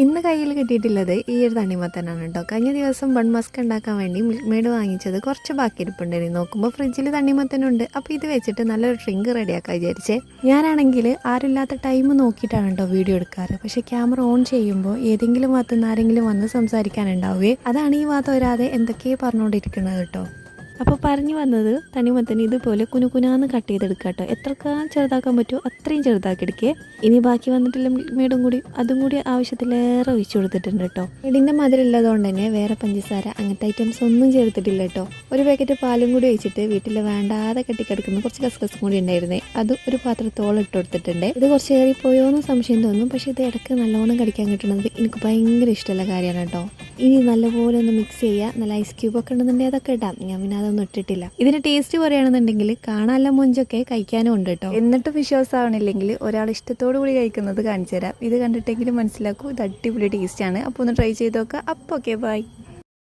ഇന്ന് കയ്യിൽ കിട്ടിയിട്ടുള്ളത് ഈ ഒരു തണ്ണിമത്തനാണ് കേട്ടോ. കഴിഞ്ഞ ദിവസം ബൺ മസ്ക് ഉണ്ടാക്കാൻ വേണ്ടി മിൽക്ക് മെയ്ഡ് വാങ്ങിച്ചത് കുറച്ച് ബാക്കി ഇരിപ്പുണ്ടായിരുന്നു. നോക്കുമ്പോൾ ഫ്രിഡ്ജിൽ തണ്ണിമത്തനുണ്ട്. അപ്പോൾ ഇത് വെച്ചിട്ട് നല്ലൊരു ഡ്രിങ്ക് റെഡിയാക്കാൻ വിചാരിച്ചേ. ഞാനാണെങ്കിൽ ആരില്ലാത്ത ടൈം നോക്കിയിട്ടാണ് കേട്ടോ വീഡിയോ എടുക്കാറ്. പക്ഷേ ക്യാമറ ഓൺ ചെയ്യുമ്പോൾ ഏതെങ്കിലും ഭാഗത്തുനിന്ന് ആരെങ്കിലും വന്ന് സംസാരിക്കാനുണ്ടാവുകയെ. അതാണ് ഈ ഭാഗത്ത് വരാതെ എന്തൊക്കെയോ പറഞ്ഞുകൊണ്ടിരിക്കുന്നത് കേട്ടോ. അപ്പോൾ പറഞ്ഞു വന്നത് തണ്ണിമത്തന് ഇതുപോലെ കുനുകുനാന്ന് കട്ട് ചെയ്തെടുക്കുക കേട്ടോ. എത്രക്കാൻ ചെറുതാക്കാൻ പറ്റുമോ അത്രയും ചെറുതാക്കി എടുക്കുക. ഇനി ബാക്കി വന്നിട്ടുള്ള മേടും കൂടി അതും കൂടി ആവശ്യത്തിലേറെ ഒഴിച്ചു കൊടുത്തിട്ടുണ്ട് കേട്ടോ. ഇതിൻ്റെ മധുരമുള്ളതുകൊണ്ട് തന്നെ വേറെ പഞ്ചസാര അങ്ങനത്തെ ഐറ്റംസ് ഒന്നും ചേർത്തിട്ടില്ല കേട്ടോ. ഒരു പാക്കറ്റ് പാലും കൂടി ഒഴിച്ചിട്ട് വീട്ടിൽ വേണ്ടാതെ കെട്ടിക്കിടക്കുന്ന കുറച്ച് കസ്കസും കൂടി ഉണ്ടായിരുന്നേ, അത് ഒരു പാത്രത്തോളം ഇട്ട് കൊടുത്തിട്ടുണ്ട്. ഇത് കുറച്ച് ഏറിപ്പോയോന്ന് സംശയം തോന്നും. പക്ഷേ ഇത് ഇടയ്ക്ക് നല്ലോണം കടിക്കാൻ കിട്ടുന്നത് എനിക്ക് ഭയങ്കര ഇഷ്ടമുള്ള കാര്യമാണ് കേട്ടോ. ഇനി നല്ലപോലെ ഒന്ന് മിക്സ് ചെയ്യുക. നല്ല ഐസ് ക്യൂബൊക്കെ ഉണ്ടെന്നുണ്ടെങ്കിൽ അതൊക്കെ ഇടാം. ഞാൻ പിന്നെ അതൊന്നും ഇട്ടിട്ടില്ല. ഇതിന് ടേസ്റ്റ് പറയുകയാണെന്നുണ്ടെങ്കിൽ കാണാനുള്ള മൊഞ്ചൊക്കെ കഴിക്കാനും ഉണ്ട് കേട്ടോ. എന്നിട്ട് വിശ്വാസമാവണില്ലെങ്കിൽ ഒരാൾ ഇഷ്ടത്തോടു കൂടി കഴിക്കുന്നത് കാണിച്ചു തരാം. ഇത് കണ്ടിട്ടെങ്കിലും മനസ്സിലാക്കൂ, ഇത് അടിപൊളി ടേസ്റ്റാണ്. അപ്പോൾ ഒന്ന് ട്രൈ ചെയ്ത് നോക്കുക. അപ്പോൾ ഓക്കെ, ബൈ.